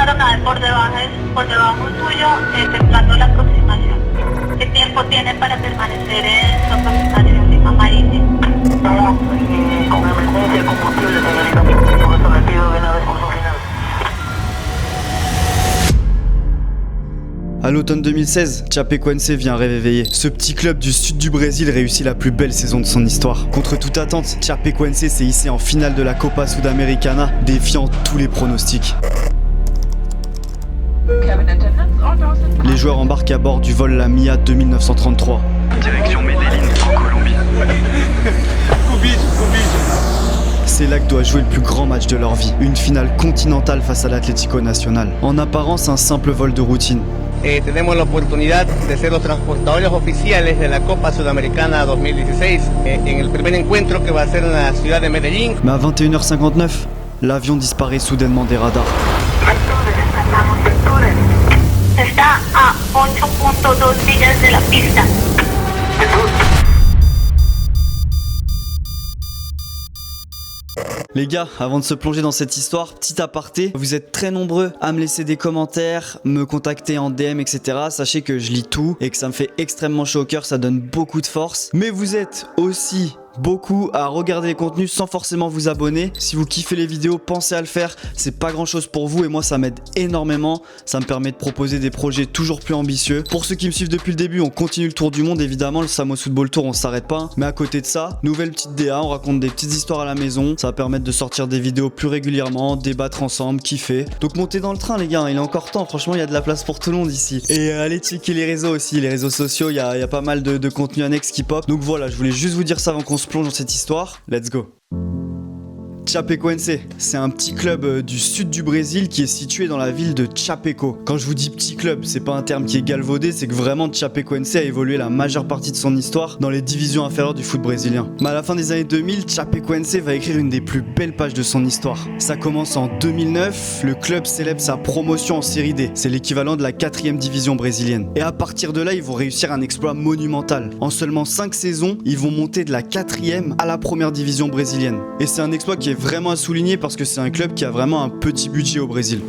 fueron a ver por debajo tuyo, efectuando la aproximación. ¿Qué tiempo tiene para permanecer en su aproximación Lima Marítimo? Estamos con emergencia de combustible, señorita, por eso le pido de una vez curso final. À l'automne 2016, Chapecoense vient réveiller. Ce petit club du sud du Brésil réussit la plus belle saison de son histoire. Contre toute attente, Chapecoense s'est hissé en finale de la Copa Sudamericana, défiant tous les pronostics. Les joueurs embarquent à bord du vol La Mia 2933. Direction Medellín, en Colombie. C'est là que doit jouer le plus grand match de leur vie, une finale continentale face à l'Atlético Nacional. En apparence, un simple vol de routine. Tenemos la oportunidad de ser los transportadores oficiales de la Copa Sudamericana 2016 en el primer encuentro que va a ser en la ciudad de Medellín. Mais à 21h59, l'avion disparaît soudainement des radars. Está a 8.2 millas de la pista. Les gars, avant de se plonger dans cette histoire, petit aparté, vous êtes très nombreux à me laisser des commentaires, me contacter en DM, etc. Sachez que je lis tout et que ça me fait extrêmement chaud au cœur, ça donne beaucoup de force. Mais vous êtes aussi beaucoup à regarder les contenus sans forcément vous abonner. Si vous kiffez les vidéos, pensez à le faire. C'est pas grand chose pour vous et moi ça m'aide énormément. Ça me permet de proposer des projets toujours plus ambitieux. Pour ceux qui me suivent depuis le début, on continue le tour du monde évidemment. Le Samos Football Tour, on s'arrête pas. Mais à côté de ça, nouvelle petite DA, on raconte des petites histoires à la maison. Ça va permettre de sortir des vidéos plus régulièrement, débattre ensemble, kiffer. Donc montez dans le train les gars, il est encore temps. Franchement, il y a de la place pour tout le monde ici. Et allez checker les réseaux aussi, les réseaux sociaux. Il y a pas mal de contenu annexe qui pop. Donc voilà, je voulais juste vous dire ça avant qu'on se plonge dans cette histoire. Let's go. Chapecoense, c'est un petit club du sud du Brésil qui est situé dans la ville de Chapeco. Quand je vous dis petit club, c'est pas un terme qui est galvaudé, c'est que vraiment Chapecoense a évolué la majeure partie de son histoire dans les divisions inférieures du foot brésilien. Mais à la fin des années 2000, Chapecoense va écrire une des plus belles pages de son histoire. Ça commence en 2009, le club célèbre sa promotion en Série D, c'est l'équivalent de la 4e division brésilienne. Et à partir de là, ils vont réussir un exploit monumental. En seulement 5 saisons, ils vont monter de la 4e à la première division brésilienne. Et c'est un exploit qui est vraiment à souligner parce que c'est un club qui a vraiment un petit budget au Brésil.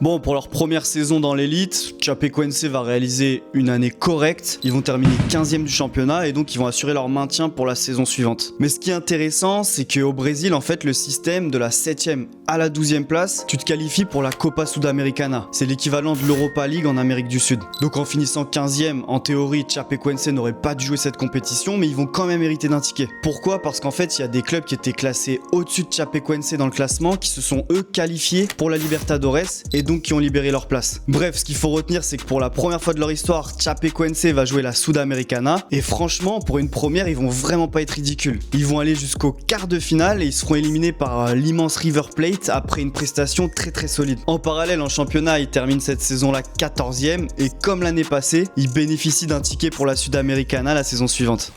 Bon, pour leur première saison dans l'élite, Chapecoense va réaliser une année correcte. Ils vont terminer 15e du championnat et donc ils vont assurer leur maintien pour la saison suivante. Mais ce qui est intéressant, c'est qu'au Brésil, en fait, le système de la 7e à la 12e place, tu te qualifies pour la Copa Sudamericana. C'est l'équivalent de l'Europa League en Amérique du Sud. Donc en finissant 15e, en théorie, Chapecoense n'aurait pas dû jouer cette compétition, mais ils vont quand même hériter d'un ticket. Pourquoi ? Parce qu'en fait, il y a des clubs qui étaient classés au-dessus de Chapecoense dans le classement, qui se sont eux qualifiés pour la Libertadores et donc qui ont libéré leur place. Bref, ce qu'il faut retenir, c'est que pour la première fois de leur histoire, Chapecoense va jouer la Sudamericana et franchement, pour une première, ils vont vraiment pas être ridicules. Ils vont aller jusqu'au quart de finale et ils seront éliminés par l'immense River Plate après une prestation très solide. En parallèle, en championnat, ils terminent cette saison-là 14e et comme l'année passée, ils bénéficient d'un ticket pour la Sudamericana la saison suivante.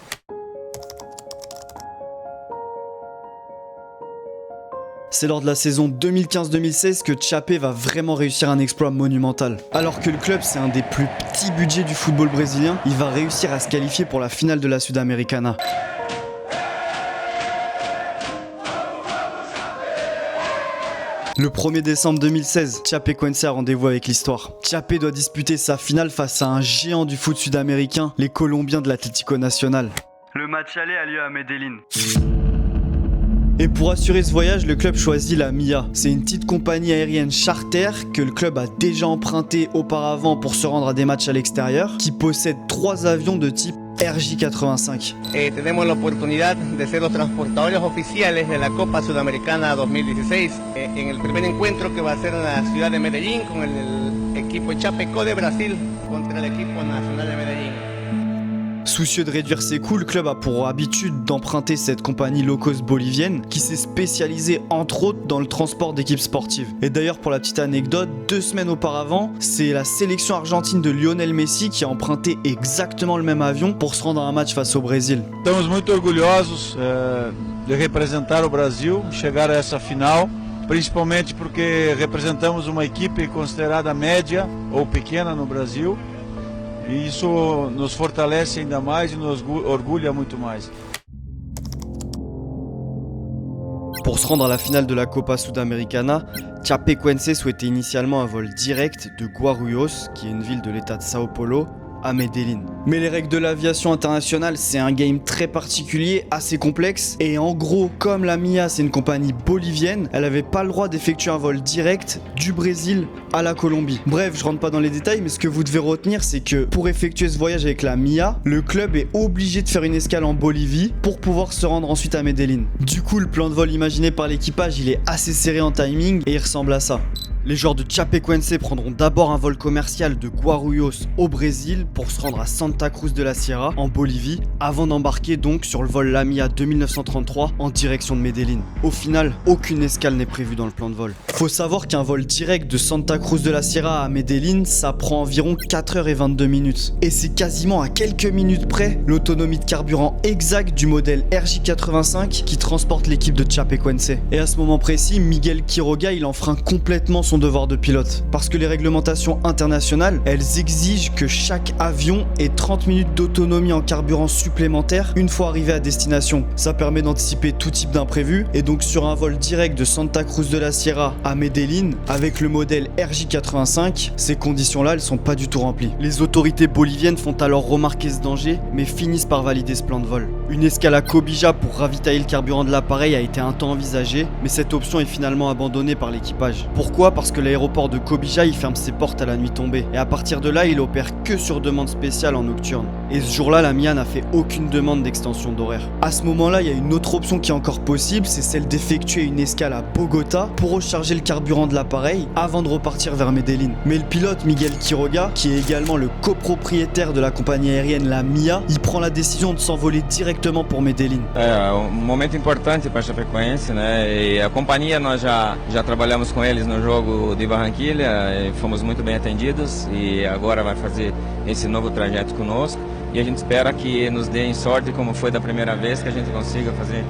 C'est lors de la saison 2015-2016 que Chape va vraiment réussir un exploit monumental. Alors que le club, c'est un des plus petits budgets du football brésilien, il va réussir à se qualifier pour la finale de la Sudamericana. Le 1er décembre 2016, Chapecoense a rendez-vous avec l'histoire. Chape doit disputer sa finale face à un géant du foot sud-américain, les Colombiens de l'Atlético Nacional. Le match aller a lieu à Medellín. Et pour assurer ce voyage, le club choisit la Mia. C'est une petite compagnie aérienne charter que le club a déjà emprunté auparavant pour se rendre à des matchs à l'extérieur, qui possède 3 avions de type RJ85. Tenemos la oportunidad de ser los transportadores oficiales de la Copa Sudamericana 2016 en el primer encuentro que va a ser en la ciudad de Medellín con el equipo Chapeco de Brasil contra el equipo nacional de Medellín. Soucieux de réduire ses coûts, le club a pour habitude d'emprunter cette compagnie low cost bolivienne qui s'est spécialisée entre autres dans le transport d'équipes sportives. Et d'ailleurs pour la petite anecdote, 2 semaines auparavant, c'est la sélection argentine de Lionel Messi qui a emprunté exactement le même avion pour se rendre à un match face au Brésil. Estamos muito orgulhosos de representar o Brasil, chegar a essa final, principalmente porque representamos uma equipe considerada média ou pequena no Brasil. E isso nos fortalece ainda mais e nos orgulha muito mais. Pour se rendre à la finale de la Copa Sudamericana, Chapecoense souhaitait initialement un vol direct de Guarulhos, qui est une ville de l'état de Sao Paulo, à Medellín. Mais les règles de l'aviation internationale, c'est un game très particulier, assez complexe, et en gros, comme la MIA c'est une compagnie bolivienne, elle avait pas le droit d'effectuer un vol direct du Brésil à la Colombie. Bref, je rentre pas dans les détails, mais ce que vous devez retenir, c'est que pour effectuer ce voyage avec la MIA, le club est obligé de faire une escale en Bolivie pour pouvoir se rendre ensuite à Medellín. Du coup, le plan de vol imaginé par l'équipage, il est assez serré en timing et il ressemble à ça. Les joueurs de Chapecoense prendront d'abord un vol commercial de Guarulhos au Brésil pour se rendre à Santa Cruz de la Sierra en Bolivie avant d'embarquer donc sur le vol Lamia 2933 en direction de Medellín. Au final, aucune escale n'est prévue dans le plan de vol. Faut savoir qu'un vol direct de Santa Cruz de la Sierra à Medellín, ça prend environ 4h22 minutes. Et c'est quasiment à quelques minutes près l'autonomie de carburant exacte du modèle RJ85 qui transporte l'équipe de Chapecoense. Et à ce moment précis, Miguel Quiroga il enfreint complètement son devoir de pilote. Parce que les réglementations internationales, elles exigent que chaque avion ait 30 minutes d'autonomie en carburant supplémentaire une fois arrivé à destination. Ça permet d'anticiper tout type d'imprévu et donc sur un vol direct de Santa Cruz de la Sierra à Medellín avec le modèle RJ85, ces conditions-là, elles sont pas du tout remplies. Les autorités boliviennes font alors remarquer ce danger mais finissent par valider ce plan de vol. Une escale à Cobija pour ravitailler le carburant de l'appareil a été un temps envisagée, mais cette option est finalement abandonnée par l'équipage. Pourquoi ? Parce que l'aéroport de Cobija il ferme ses portes à la nuit tombée et à partir de là il opère que sur demande spéciale en nocturne. Et ce jour-là la MIA n'a fait aucune demande d'extension d'horaire. À ce moment-là il y a une autre option qui est encore possible, c'est celle d'effectuer une escale à Bogota pour recharger le carburant de l'appareil avant de repartir vers Medellín. Mais le pilote Miguel Quiroga, qui est également le copropriétaire de la compagnie aérienne la MIA, il prend la décision de s'envoler directement pour Medellín. Momento importante para a Chapecoense, né? E a companhia nós já trabalhamos com eles no jogo de Barranquilla, fomos muito bem atendidos e agora vai fazer esse novo trajeto conosco e a gente espera que nos deem sorte como foi da primeira vez, que a gente consiga fazer.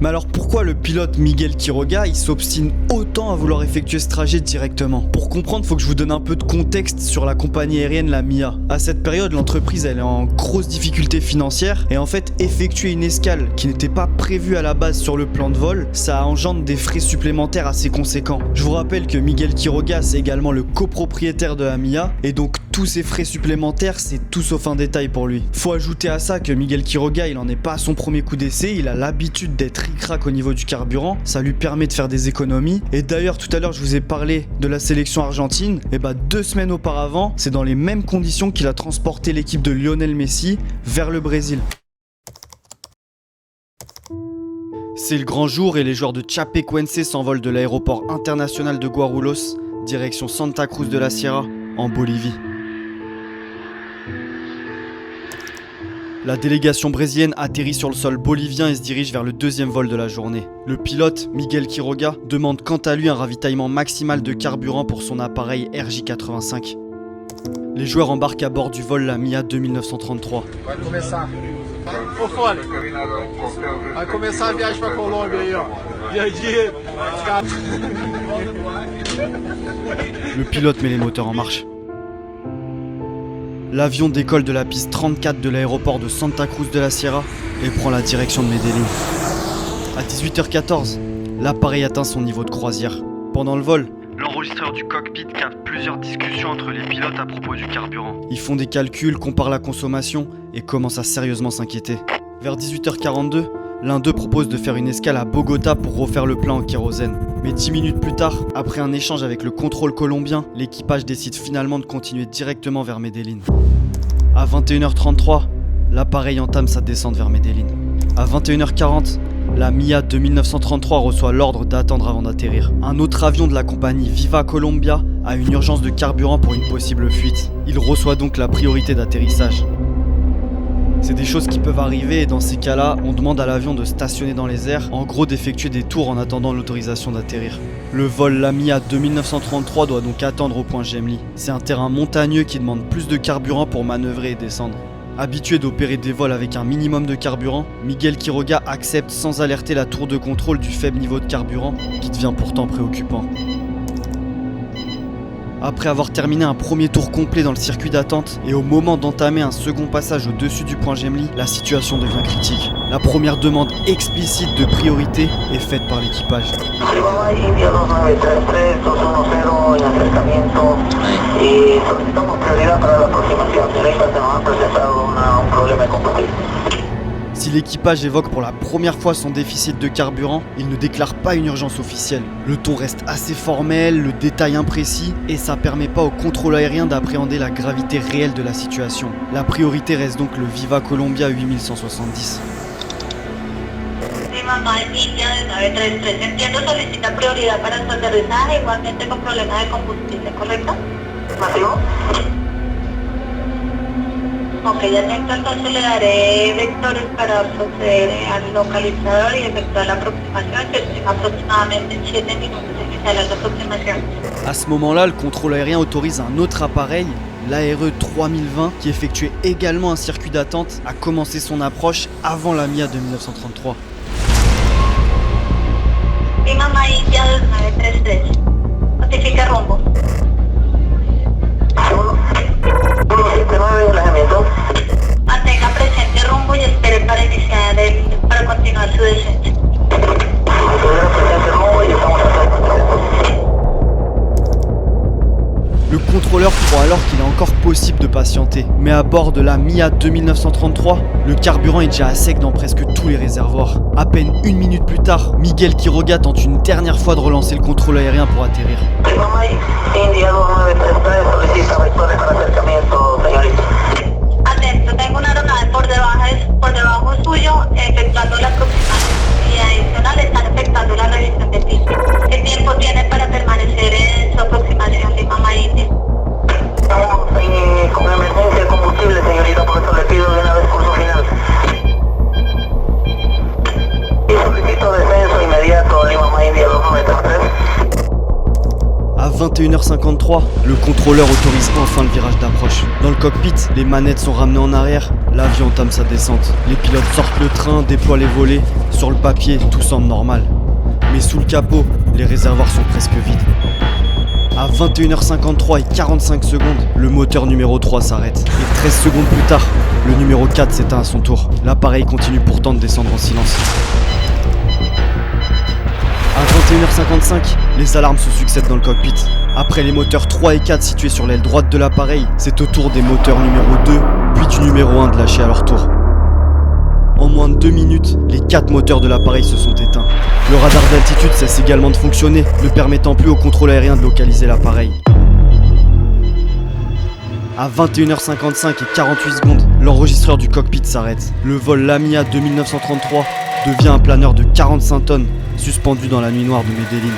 Mais alors pourquoi le pilote Miguel Quiroga il s'obstine autant à vouloir effectuer ce trajet directement? Pour comprendre, faut que je vous donne un peu de contexte sur la compagnie aérienne la MIA. À cette période, l'entreprise elle est en grosse difficulté financière et en fait effectuer une escale qui n'était pas prévue à la base sur le plan de vol, ça engendre des frais supplémentaires assez conséquents. Je vous rappelle que Miguel Quiroga c'est également le copropriétaire de la MIA et donc tous ces frais supplémentaires c'est tout sauf un détail pour lui. Faut ajouter à ça que Miguel Quiroga il en est pas à son premier coup d'essai, il a l'habitude d'être ric-rac au niveau du carburant, ça lui permet de faire des économies. Et d'ailleurs tout à l'heure je vous ai parlé de la sélection argentine, et 2 semaines auparavant c'est dans les mêmes conditions qu'il a transporté l'équipe de Lionel Messi vers le Brésil. C'est le grand jour et les joueurs de Chapecoense s'envolent de l'aéroport international de Guarulhos, direction Santa Cruz de la Sierra, en Bolivie. La délégation brésilienne atterrit sur le sol bolivien et se dirige vers le deuxième vol de la journée. Le pilote, Miguel Quiroga, demande quant à lui un ravitaillement maximal de carburant pour son appareil RJ85. Les joueurs embarquent à bord du vol Lamia 2933. Vai começar. Ô Fole, vai começar a viagem pra Colômbia aí, ó. Dia. Le pilote met les moteurs en marche. L'avion décolle de la piste 34 de l'aéroport de Santa Cruz de la Sierra et prend la direction de Medellín. À 18h14, l'appareil atteint son niveau de croisière. Pendant le vol, l'enregistreur du cockpit capte plusieurs discussions entre les pilotes à propos du carburant. Ils font des calculs, comparent la consommation et commencent à sérieusement s'inquiéter. Vers 18h42, l'un d'eux propose de faire une escale à Bogota pour refaire le plein en kérosène. Mais 10 minutes plus tard, après un échange avec le contrôle colombien, l'équipage décide finalement de continuer directement vers Medellín. À 21h33, l'appareil entame sa descente vers Medellín. À 21h40, la MIA 2933 reçoit l'ordre d'attendre avant d'atterrir. Un autre avion de la compagnie Viva Colombia a une urgence de carburant pour une possible fuite. Il reçoit donc la priorité d'atterrissage. C'est des choses qui peuvent arriver et dans ces cas-là, on demande à l'avion de stationner dans les airs, en gros d'effectuer des tours en attendant l'autorisation d'atterrir. Le vol Lamia 2933 doit donc attendre au point Gemli. C'est un terrain montagneux qui demande plus de carburant pour manœuvrer et descendre. Habitué d'opérer des vols avec un minimum de carburant, Miguel Quiroga accepte sans alerter la tour de contrôle du faible niveau de carburant qui devient pourtant préoccupant. Après avoir terminé un premier tour complet dans le circuit d'attente et au moment d'entamer un second passage au-dessus du point Gemli, la situation devient critique. La première demande explicite de priorité est faite par l'équipage. Lima India 2933, 210 en acercamiento y solicitamos prioridad para la aproximación. Señorita, se nos ha presentado un problema de combustible. Si l'équipage évoque pour la première fois son déficit de carburant, il ne déclare pas une urgence officielle. Le ton reste assez formel, le détail imprécis, et ça permet pas au contrôle aérien d'appréhender la gravité réelle de la situation. La priorité reste donc le Viva Colombia 8170. Lima India 933. Entiendo solicita prioridad para su aterrizaje, igualmente con problemas de combustible, ¿correcto? ¿Masivo? Ok, ya tengo, entonces le daré vectores para proceder al localizador y efectuar la aproximación, que en aproximadamente 7 minutos iniciará la aproximación. À ce moment-là, le contrôle aérien autorise un autre appareil, l'ARE 3020, qui effectuait également un circuit d'attente, à commencer son approche avant la MIA de 1933. Lima India 933. Notifica rumbo. 179 alejamiento. Mantenga presente rumbo y espere para continuar su descenso. Mantener presente rumbo y estamos acercando. Le contrôleur croit alors qu'il est encore possible de patienter, mais à bord de la MIA 2933, le carburant est déjà à sec dans presque tous les réservoirs. À peine une minute plus tard, Miguel Quiroga tente une dernière fois de relancer le contrôle aérien pour atterrir. Lima India 2933 solicita vectores para acercamiento, señorita. Atento, tengo una aeronave por debajo suyo efectuando la aproximación y adicional están efectuando la revisión de pista. ¿Qué tiempo tiene para permanecer en su aproximación Lima India? Estamos con emergencia de combustible, señorita, por eso le pido de una vez curso final. Y solicito descenso inmediato a Lima India 2933. À 21h53, le contrôleur autorise enfin le virage d'approche. Dans le cockpit, les manettes sont ramenées en arrière, l'avion entame sa descente. Les pilotes sortent le train, déploient les volets. Sur le papier, tout semble normal. Mais sous le capot, les réservoirs sont presque vides. À 21h53 et 45 secondes, le moteur numéro 3 s'arrête. Et 13 secondes plus tard, le numéro 4 s'éteint à son tour. L'appareil continue pourtant de descendre en silence. À 21h55, les alarmes se succèdent dans le cockpit. Après les moteurs 3 et 4 situés sur l'aile droite de l'appareil, c'est au tour des moteurs numéro 2 puis du numéro 1 de lâcher à leur tour. En moins de 2 minutes, les 4 moteurs de l'appareil se sont éteints. Le radar d'altitude cesse également de fonctionner, ne permettant plus au contrôle aérien de localiser l'appareil. À 21h55 et 48 secondes, l'enregistreur du cockpit s'arrête. Le vol Lamia 2933 devient un planeur de 45 tonnes, suspendu dans la nuit noire de Medellín.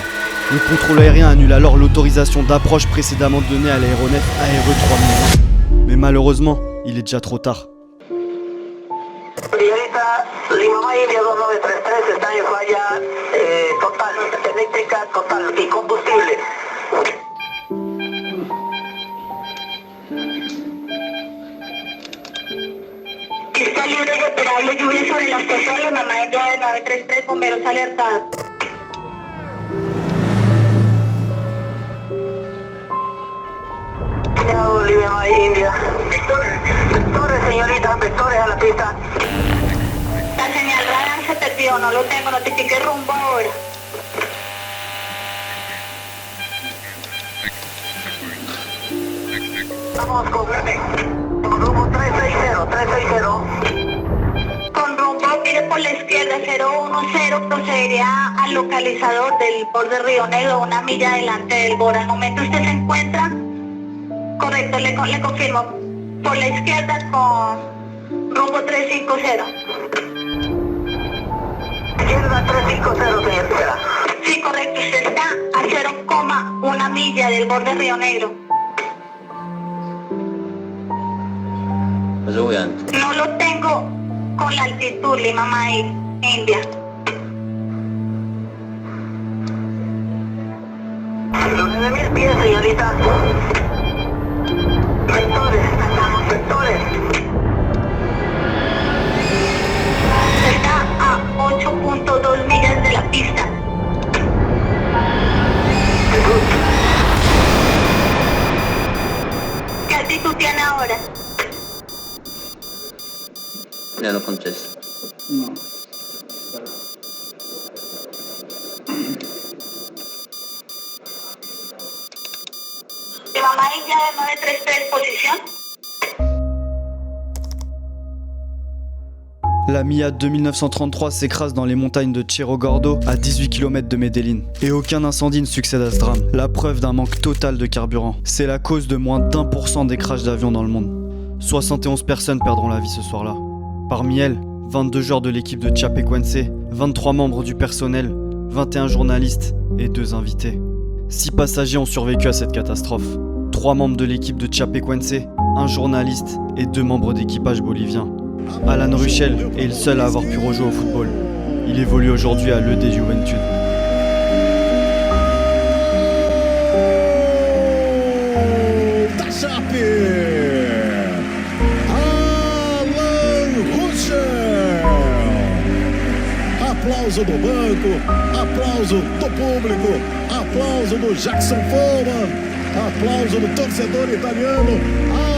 Le contrôle aérien annule alors l'autorisation d'approche précédemment donnée à l'aéronef ARE 3020. Mais malheureusement, il est déjà trop tard. Señorita, Lima India 2933 está en falla total, eléctrica total y combustible. Pista libre y operable, lluvia sobre la estación Lima India 933, bomberos alertados. Cuidado, Lima India. Vectores, señorita, vectores a la pista. La señal radar se perdió, no lo tengo, notifique rumbo ahora. Vamos con rumbo 360. Con rumbo, mire por la izquierda, 010, procedería al localizador del borde Río Negro, una milla delante del borde. Al momento usted se encuentra, correcto, le confirmo, por la izquierda con rumbo 350. Izquierda 350, señorita. Sí, correcto, usted está a 0,1 milla del borde Río Negro. No lo tengo con la altitud, Lima India. Los 9.000 pies, señorita. Vectores, vectores. Está a 8.2 millas de la pista. ya lo contesta. No. Mamá India de 933, posición. La Mia 2933 s'écrase dans les montagnes de Cerro Gordo à 18 km de Medellín. Et aucun incendie ne succède à ce drame. La preuve d'un manque total de carburant. C'est la cause de moins d'1% des crashs d'avions dans le monde. 71 personnes perdront la vie ce soir-là. Parmi elles, 22 joueurs de l'équipe de Chapecoense, 23 membres du personnel, 21 journalistes et 2 invités. 6 passagers ont survécu à cette catastrophe. 3 membres de l'équipe de Chapecoense, 1 journaliste et 2 membres d'équipage bolivien. Alan Ruschel est le seul à avoir pu rejouer au football. Il évolue aujourd'hui à l'ED Juventud. Da Chape! Alan Ruschel! Aplauso do banco, aplauso do público, aplauso do Jackson Foreman, aplauso do torcedor italiano.